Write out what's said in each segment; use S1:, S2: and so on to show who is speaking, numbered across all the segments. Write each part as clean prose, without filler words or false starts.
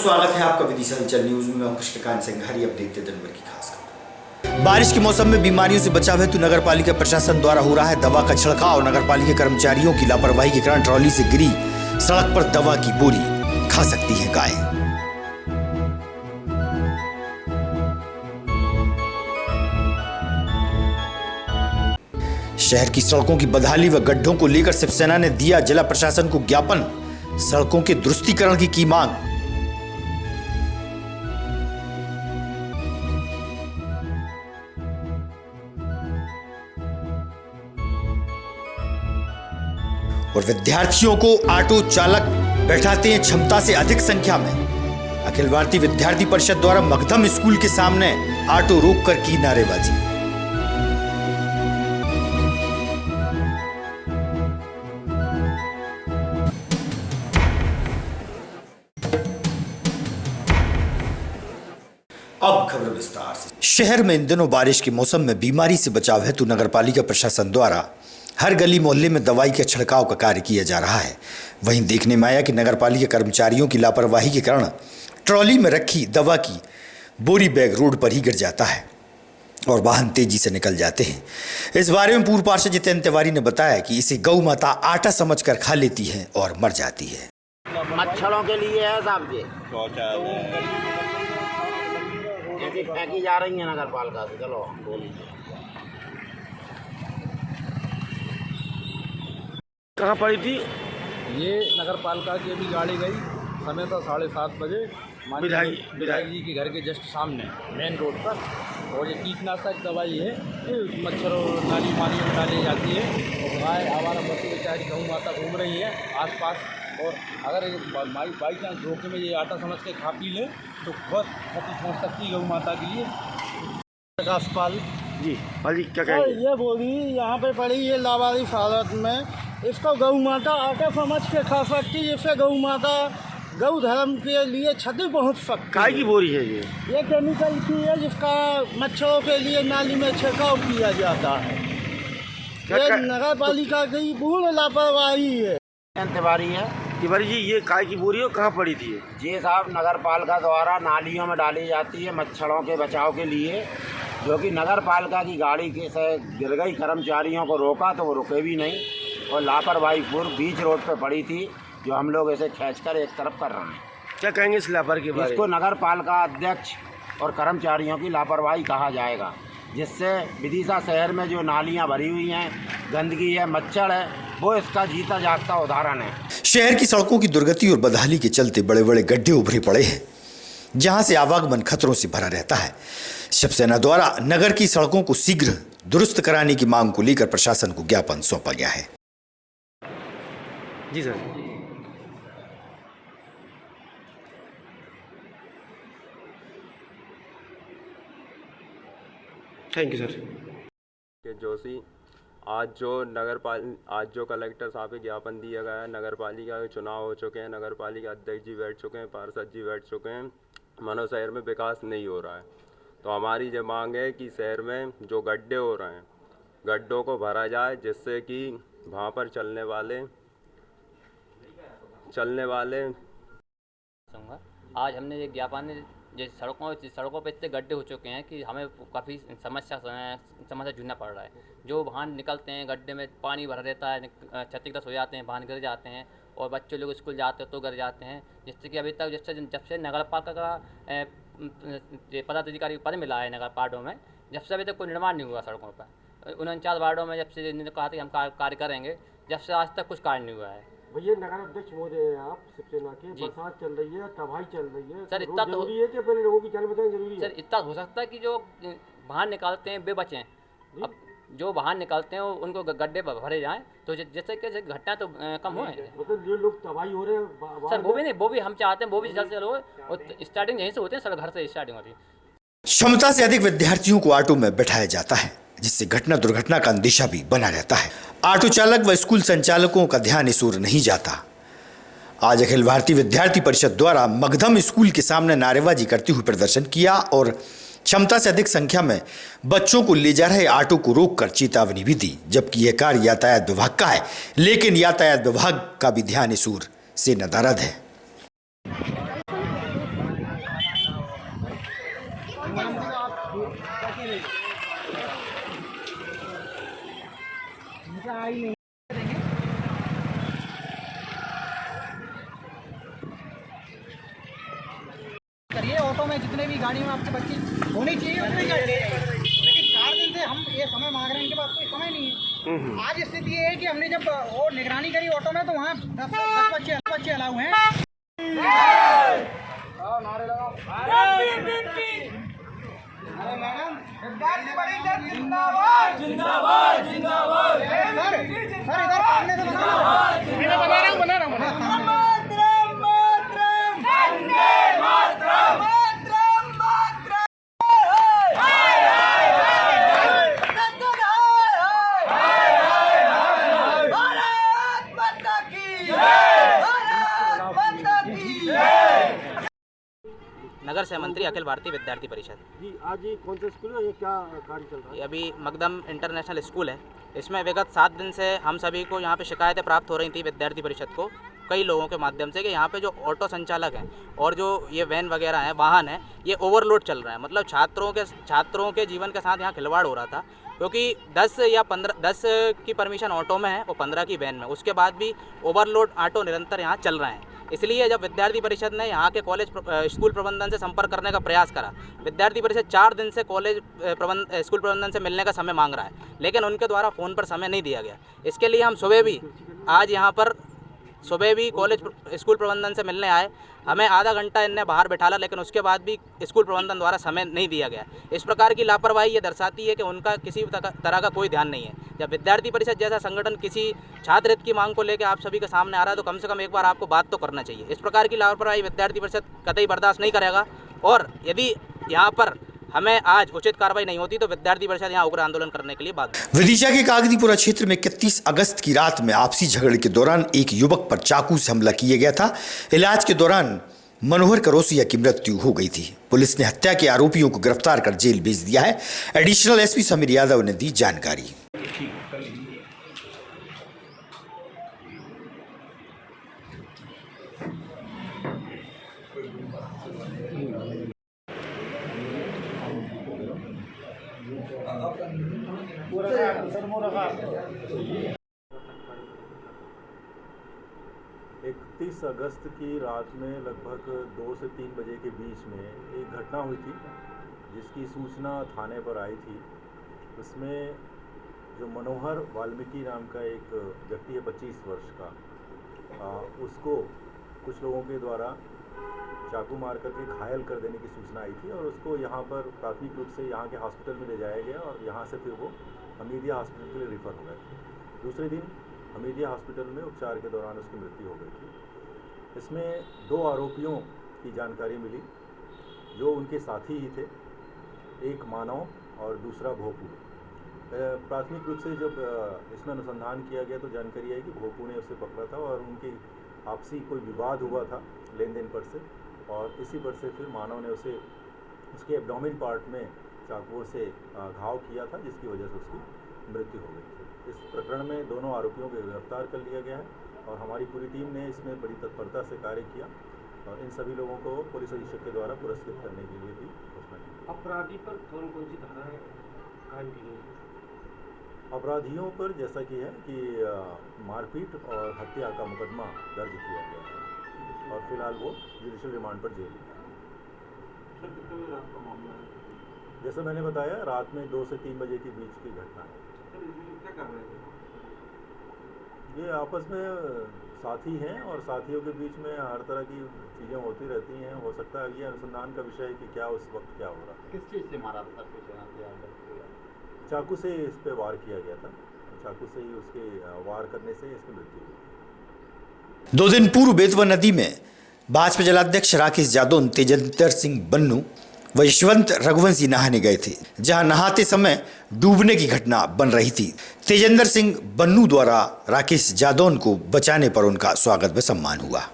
S1: स्वागत है आपका विदिशा हलचल न्यूज में। मैं कृष्णकांत सिंह। अब देखते दिन भर की खास खबर। बारिश के मौसम में बीमारियों से बचाव हेतु नगर पालिका प्रशासन द्वारा हो रहा है दवा का छिड़काव। नगर पालिका कर्मचारियों की लापरवाही के कारण ट्रॉली से गिरी सड़क पर दवा की बोरी खा सकती है गाय। शहर की सड़कों की बदहाली व गड्ढों को लेकर शिवसेना ने दिया जिला प्रशासन को ज्ञापन। सड़कों के दुरुस्तीकरण की मांग। और विद्यार्थियों को ऑटो चालक बैठाते हैं क्षमता से अधिक संख्या में। अखिल भारतीय विद्यार्थी परिषद द्वारा मगधम स्कूल के सामने ऑटो रोककर की नारेबाजी। अब खबर विस्तार से। शहर में इन दिनों बारिश के मौसम में बीमारी से बचाव हेतु नगर पालिका प्रशासन द्वारा हर गली मोहल्ले में दवाई के छिड़काव का कार्य किया जा रहा है। वहीं देखने में आया कि नगर पालिका कर्मचारियों की लापरवाही के कारण ट्रॉली में रखी दवा की बोरी बैग रोड पर ही गिर जाता है और वाहन तेजी से निकल जाते हैं। इस बारे में पूर्व पार्षद जितेंद्र तिवारी ने बताया कि इसे गौ माता आटा समझकर खा लेती है और मर जाती है।
S2: मच्छरों के लिए है साहब जी, ऐसी फेंकी जा रही है नगर पालिका से। चलो
S3: कहाँ पड़ी थी
S4: ये? नगर पालिका की अभी गाड़ी गई, समय था 7:30 बजे विधायक जी के घर के जस्ट सामने मेन रोड पर। और ये कीटनाशक दवाई है, ये मच्छरों नाली पानी में डाली जाती है। और गाय आवारा पशु बेचारी गौ माता घूम रही है आसपास। और अगर बाई चांस धोखे में ये आटा समझ के खा पी ले तो बहुत क्षति पहुँच सकती है गौ माता के लिए।
S3: प्रकाश पाल जी, क्या कहेंगे?
S5: ये बोली यहाँ पे पड़ी है लावारिस हालत में, इसको गौ माता आटा समझ के खा सकती है। इससे गौ माता गौ धर्म के लिए क्षति पहुँच सकती है।
S3: काय की बोरी है
S5: ये केमिकल की है जिसका मच्छरों के लिए नाली में छिड़काव किया जाता है। ये नगर पालिका की पूर्ण लापरवाही है।
S3: तिवारी जी, ये काय की बोरी है, कहाँ पड़ी थी
S2: जी साहब? नगर पालिका द्वारा नालियों में डाली जाती है मच्छरों के बचाव के लिए, जो कि नगर पालिका की गाड़ी के से गिर गई। कर्मचारियों को रोका तो वो रुके भी नहीं और लापरवाही पूर्व बीच रोड पे पड़ी थी, जो हम लोग इसे खींचकर एक तरफ कर रहे हैं।
S3: क्या कहेंगे इस लापरवाही के बारे में?
S2: इसको नगर पालिका अध्यक्ष और कर्मचारियों की लापरवाही कहा जाएगा, जिससे विदिशा शहर में जो नालियां भरी हुई हैं, गंदगी है, मच्छर है, वो इसका जीता जागता उदाहरण है।
S1: शहर की सड़कों की दुर्गति और बदहाली के चलते बड़े बड़े गड्ढे उभरे पड़े हैं, जहां से आवागमन खतरों से भरा रहता है। शिवसेना द्वारा नगर की सड़कों को शीघ्र दुरुस्त कराने की मांग को लेकर प्रशासन को ज्ञापन सौंपा गया है।
S3: जी sir. Thank you sir.
S6: Joshi, आज जो कलेक्टर साहब को ज्ञापन दिया गया है, नगर पालिका के चुनाव हो चुके हैं, नगर पालिका अध्यक्ष जी बैठ चुके हैं, पार्षद जी बैठ चुके हैं, मानो शहर में विकास नहीं हो रहा है। तो हमारी ये मांग है कि शहर में जो गड्ढे हो रहे हैं, गड्ढों को भरा जाए, जिससे कि वहाँ पर चलने वाले
S7: आज हमने ये ज्ञापन, जैसे सड़कों पे इतने गड्ढे हो चुके हैं कि हमें काफ़ी समस्या जूझना पड़ रहा है। जो वाहन निकलते हैं गड्ढे में पानी भरा रहता है, क्षतिग्रस्त हो जाते हैं, वाहन गिर जाते हैं और बच्चे लोग स्कूल जाते हैं तो गिर जाते हैं। जिससे कि अभी तक जब से नगर पालिका का पदाधिकारी पद मिला है नगर पालिका में, जब से अभी तक कोई निर्माण नहीं हुआ सड़कों पर। 49 वार्डों में जब से इन्होंने कहा था कि हम कार्य करेंगे, जब से आज तक कुछ कार्य नहीं हुआ है।
S8: भैया नगर अध्यक्ष महोदय आप शिवसेना के, बरसात चल रही है, तबाही चल रही है
S7: सर, इतना
S8: जरूरी है कि अपने लोगों की जान बचाना जरूरी है?
S7: सर, इतना हो सकता है कि जो वाहन निकालते हैं वे बचें। अब जो वाहन निकालते हैं उनको गड्ढे भरे जाएं तो जैसे कि घटना तो कम हो।
S8: मतलब जो लोग तबाही हो रहे हैं
S7: सर, वो भी नहीं, वो भी हम चाहते हैं वो भी जल्द से जल्द हो। और स्टार्टिंग यहीं से होते हैं सर, घर से स्टार्टिंग होती है।
S1: क्षमता से अधिक विद्यार्थियों को ऑटो में बैठाया जाता है, जिससे घटना दुर्घटना का अंदेशा भी बना रहता है। ऑटो चालक व स्कूल संचालकों का ध्यान इस ओर नहीं जाता। आज अखिल भारतीय विद्यार्थी परिषद द्वारा मगधम स्कूल के सामने नारेबाजी करते हुए प्रदर्शन किया और क्षमता से अधिक संख्या में बच्चों को ले जा रहे ऑटो को रोककर चेतावनी भी दी। जबकि यह कार्य यातायात विभाग का है, लेकिन यातायात विभाग का भी ध्यान इस ओर से नदारद है।
S5: करिए ऑटो में जितने भी गाड़ियों में आपके बच्चे होनी चाहिए उतने ही गाड़ी, लेकिन 4 दिन से हम ये समय मांग रहे हैं, इनके पास कोई समय नहीं है। आज स्थिति ये है कि हमने जब वो निगरानी करी ऑटो में तो वहाँ 10 बच्चे अलाउ हैं। नारे लगाओ। अरे मैडम जिंदाबाद जिंदाबाद जिंदाबाद। सर इधर सामने से बना रहा हूँ।
S9: नगर सह मंत्री अखिल भारतीय विद्यार्थी परिषद।
S8: जी आज ये कौन सा स्कूल है, ये क्या कार्य चल रहा है?
S9: ये अभी मकदम इंटरनेशनल स्कूल है। इसमें विगत 7 दिन से हम सभी को यहाँ पे शिकायतें प्राप्त हो रही थी विद्यार्थी परिषद को कई लोगों के माध्यम से कि यहाँ पे जो ऑटो संचालक हैं और जो ये वैन वगैरह हैं, वाहन हैं, ये ओवरलोड चल रहा है। मतलब छात्रों के जीवन के साथ यहाँ खिलवाड़ हो रहा था, क्योंकि 10 की परमिशन ऑटो में है और 15 की वैन में, उसके बाद भी ओवरलोड ऑटो निरंतर यहाँ चल रहे हैं। इसलिए जब विद्यार्थी परिषद ने यहाँ के स्कूल प्रबंधन से संपर्क करने का प्रयास करा, विद्यार्थी परिषद 4 दिन से स्कूल प्रबंधन से मिलने का समय मांग रहा है, लेकिन उनके द्वारा फ़ोन पर समय नहीं दिया गया। इसके लिए हम आज यहाँ पर सुबह भी स्कूल प्रबंधन से मिलने आए। हमें आधा घंटा इनने बाहर बैठाला, लेकिन उसके बाद भी स्कूल प्रबंधन द्वारा समय नहीं दिया गया। इस प्रकार की लापरवाही ये दर्शाती है कि उनका किसी तरह का कोई ध्यान नहीं है। जब विद्यार्थी परिषद जैसा संगठन किसी छात्र हित की मांग को लेकर आप सभी के सामने आ रहा है, तो कम से कम एक बार आपको बात तो करना चाहिए। इस प्रकार की लापरवाही विद्यार्थी परिषद कतई बर्दाश्त नहीं करेगा, और यदि यहाँ पर हमें आज उचित कार्रवाई नहीं होती तो विद्यार्थी परिषद यहाँ उग्र आंदोलन करने के लिए बाध्य।
S1: विदिशा के कागदीपुरा क्षेत्र में 31 अगस्त की रात में आपसी झगड़े के दौरान एक युवक पर चाकू से हमला किया गया था। इलाज के दौरान मनोहर करोसिया की मृत्यु हो गई थी। पुलिस ने हत्या के आरोपियों को गिरफ्तार कर जेल भेज दिया है। एडिशनल एसपी समीर यादव ने दी जानकारी।
S10: इकतीस अगस्त की रात में लगभग 2 से 3 बजे के बीच में एक घटना हुई थी, जिसकी सूचना थाने पर आई थी। उसमें जो मनोहर वाल्मीकि नाम का एक व्यक्ति है 25 वर्ष का, उसको कुछ लोगों के द्वारा चाकू मार करके घायल कर देने की सूचना आई थी, और उसको यहाँ पर प्राथमिक रूप से यहाँ के हॉस्पिटल में ले जाया गया, और यहाँ से फिर वो हमीदिया हॉस्पिटल के लिए रिफ़र हो गए थे। दूसरे दिन हमीदिया हॉस्पिटल में उपचार के दौरान उसकी मृत्यु हो गई थी। इसमें 2 आरोपियों की जानकारी मिली जो उनके साथी ही थे, एक मानव और दूसरा भोपू। प्राथमिक रूप से जब इसमें अनुसंधान किया गया तो जानकारी आई कि भोपू ने उसे पकड़ा था और उनकी आपसी कोई विवाद हुआ था लेन देन पर से, और इसी पर से फिर मानव ने उसे उसके एब्डोमेन पार्ट में चाकुओं से घाव किया था, जिसकी वजह से उसकी मृत्यु हो गई थी। इस प्रकरण में दोनों आरोपियों को गिरफ्तार कर लिया गया है, और हमारी पूरी टीम ने इसमें बड़ी तत्परता से कार्य किया, और इन सभी लोगों को पुलिस अधीक्षक के द्वारा पुरस्कृत करने के लिए भी घोषणा की।
S8: अपराधी पर कौन कौन सी धाराएं कायम की गई?
S10: अपराधियों पर जैसा कि है कि मारपीट और हत्या का मुकदमा दर्ज किया गया है, और फिलहाल वो जुडिशियल रिमांड पर जेल में है।
S8: रात का मामला है,
S10: जैसा मैंने बताया, रात में 2 से 3 बजे के बीच की घटना है।
S8: क्या कर रहे थे
S10: ये? आपस में साथी हैं, और साथियों के बीच में हर तरह की चीज़ें होती रहती हैं। हो सकता है ये अनुसंधान का विषय है कि क्या उस वक्त क्या हो रहा है।
S4: किस चीज़ से मारा था?
S10: चाकू से इस पे वार किया गया था, चाकू से ही उसके वार करने से इसकी मृत्यु हुई।
S1: 2 दिन पूर्व बेतवा नदी में भाजपा जिलाध्यक्ष राकेश यादव, तेजेंद्र सिंह बन्नू व यशवंत रघुवंशी नहाने गए थे, जहां नहाते समय डूबने की घटना बन रही थी। तेजेंद्र सिंह बन्नू द्वारा राकेश यादव को बचाने पर उनका स्वागत व सम्मान हुआ।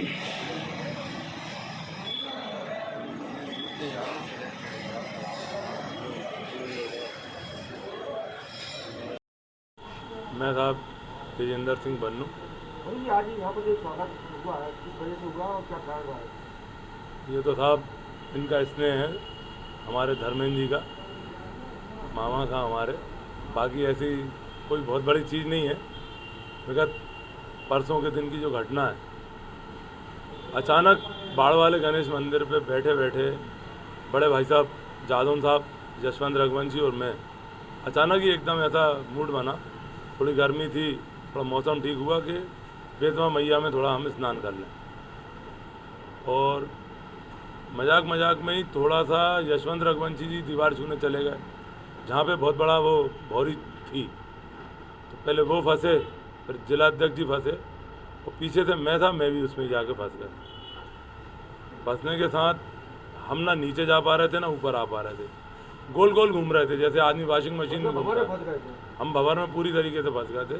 S11: मैं साहब तेजेंद्र सिंह बन्नू।
S8: भाई आज यहाँ पर जो स्वागत हुआ है किस वजह से हुआ और क्या कारण हुआ है?
S11: ये तो साहब इनका स्नेह है, हमारे धर्मेंद्र जी का, मामा का हमारे। बाकी ऐसी कोई बहुत बड़ी चीज़ नहीं है। विगत परसों के दिन की जो घटना है, अचानक बाढ़ वाले गणेश मंदिर पे बैठे बैठे बड़े भाई साहब जादौन साहब, जसवंत रघुवंशी और मैं, अचानक ही एकदम ऐसा मूड बना, थोड़ी गर्मी थी, थोड़ा मौसम ठीक हुआ कि बेतवा मैया में थोड़ा हम स्नान कर लें। और मजाक मजाक में ही थोड़ा सा जसवंत रघुवंशी जी दीवार छूने चले गए, जहाँ पे बहुत बड़ा वो भौरी थी। तो पहले वो फंसे, फिर जिलाध्यक्ष जी फंसे, और पीछे से मैं था, मैं भी उसमें जाके फंस गया। फंसने के साथ हम ना नीचे जा पा रहे थे ना ऊपर आ पा रहे थे, गोल गोल घूम रहे थे जैसे आदमी वॉशिंग मशीन में घूमता है। हम भंवर में पूरी तरीके से फंस गए थे।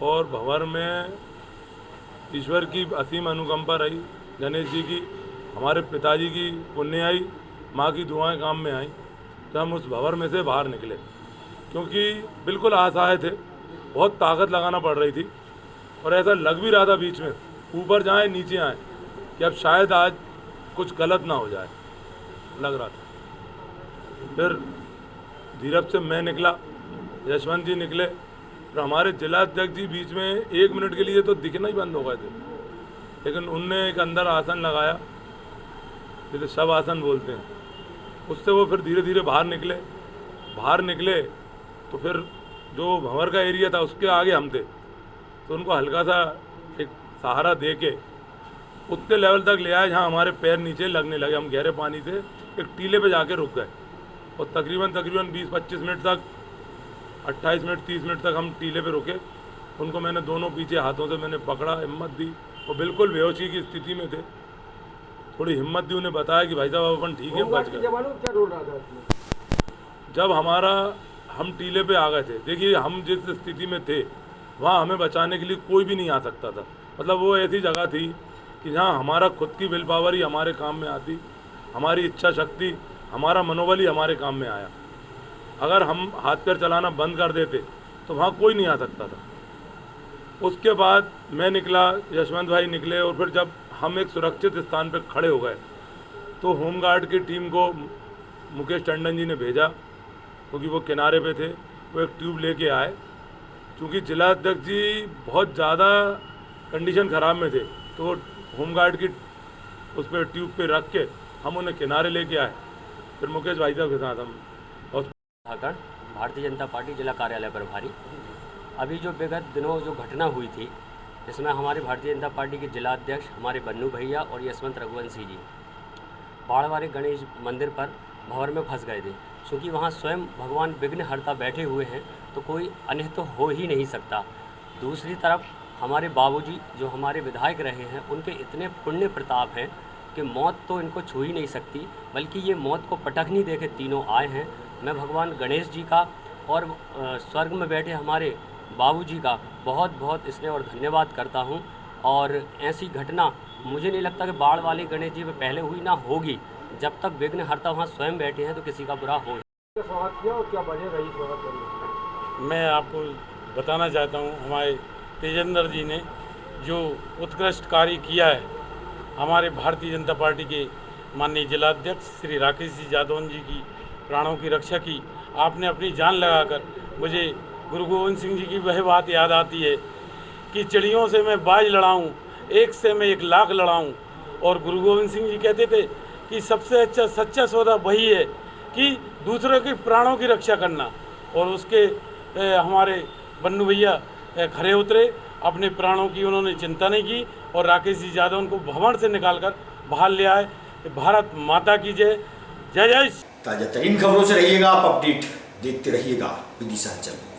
S11: और भंवर में ईश्वर की असीम अनुकंपा रही, गणेश जी की, हमारे पिताजी की पुण्य आई, माँ की दुआएं काम में आई, तो हम उस भंवर में से बाहर निकले। क्योंकि बिल्कुल असहाय थे, बहुत ताकत लगाना पड़ रही थी, और ऐसा लग भी रहा था बीच में ऊपर जाएं नीचे आएँ कि अब शायद आज कुछ गलत ना हो जाए, लग रहा था। फिर धीरज से मैं निकला, यशवंत जी निकले, फिर हमारे जिलाध्यक्ष जी बीच में 1 मिनट के लिए तो दिखना ही बंद हो गए थे, लेकिन उनने एक अंदर आसन लगाया, जिसे शव आसन बोलते हैं, उससे वो फिर धीरे धीरे बाहर निकले। तो फिर जो भंवर का एरिया था उसके आगे हम थे, तो उनको हल्का सा एक सहारा दे के उतने लेवल तक ले आए जहाँ हमारे पैर नीचे लगने लगे। हम गहरे पानी से एक टीले पे जाके रुक गए, और तकरीबन 20-25 मिनट तक, 28 मिनट 30 मिनट तक हम टीले पे रुके। उनको मैंने दोनों पीछे हाथों से मैंने पकड़ा, हिम्मत दी, वो बिल्कुल बेहोशी की स्थिति में थे। थोड़ी हिम्मत दी, उन्हें बताया कि भाई साहब अपन ठीक है, बच गए। जब हम टीले पे आ गए थे, देखिए हम जिस स्थिति में थे वहाँ हमें बचाने के लिए कोई भी नहीं आ सकता था। मतलब वो ऐसी जगह थी कि जहाँ हमारा खुद की विल पावर ही हमारे काम में आती, हमारी इच्छा शक्ति, हमारा मनोबल ही हमारे काम में आया। अगर हम हाथ पैर चलाना बंद कर देते तो वहाँ कोई नहीं आ सकता था। उसके बाद मैं निकला, यशवंत भाई निकले, और फिर जब हम एक सुरक्षित स्थान पर खड़े हो गए तो होमगार्ड की टीम को मुकेश टंडन जी ने भेजा, क्योंकि वो किनारे पे थे। वो एक ट्यूब लेके आए, क्योंकि जिलाध्यक्ष जी बहुत ज़्यादा कंडीशन ख़राब में थे, तो वो होमगार्ड की उस पर ट्यूब पे रख के हम उन्हें किनारे लेके आए। फिर मुकेश भाई साहब के साथ हम
S12: भारतीय जनता पार्टी जिला कार्यालय प्रभारी। अभी जो विगत दिनों जो घटना हुई थी, इसमें हमारे भारतीय जनता पार्टी के जिलाध्यक्ष हमारे बन्नू भैया और यशवंत रघुवंशी जी बाढ़ वाले गणेश मंदिर पर भंवर में फंस गए थे। क्योंकि वहाँ स्वयं भगवान विघ्नहर्ता बैठे हुए हैं, तो कोई अनिष्ट तो हो ही नहीं सकता। दूसरी तरफ हमारे बाबूजी जो हमारे विधायक रहे हैं, उनके इतने पुण्य प्रताप हैं कि मौत तो इनको छू ही नहीं सकती, बल्कि ये मौत को पटक नहीं देखे तीनों आए हैं। मैं भगवान गणेश जी का और स्वर्ग में बैठे हमारे बाबूजी का बहुत बहुत स्नेह और धन्यवाद करता हूं। और ऐसी घटना मुझे नहीं लगता कि बाढ़ वाले गणेश जी में पहले हुई ना होगी। जब तक विघ्नहर्ता वहाँ स्वयं बैठे हैं तो किसी का बुरा हो।
S8: स्वागत किया और क्या बने रही स्वागत करने?
S13: मैं आपको बताना चाहता हूँ, हमारे तेजेंद्र जी ने जो उत्कृष्ट कार्य किया है, हमारे भारतीय जनता पार्टी के माननीय जिलाध्यक्ष श्री राकेश जी जादौन जी की प्राणों की रक्षा की। आपने अपनी जान लगाकर, मुझे गुरु गोविंद सिंह जी की वह बात याद आती है कि चिड़ियों से मैं बाज लड़ाऊँ, एक से मैं 1 लाख लड़ाऊँ। और गुरु गोविंद सिंह जी कहते थे कि सबसे अच्छा सच्चा सौदा वही है कि दूसरों के प्राणों की रक्षा करना। और उसके हमारे बन्नू भैया खरे उतरे, अपने प्राणों की उन्होंने चिंता नहीं की, और राकेश जी यादव उनको भवन से निकालकर बाहर ले आए। भारत माता की जय, जय जय।
S1: ताजा तरीन खबरों से रहिएगा आप अपडेट देखते रहिएगा विदिशा चैनल।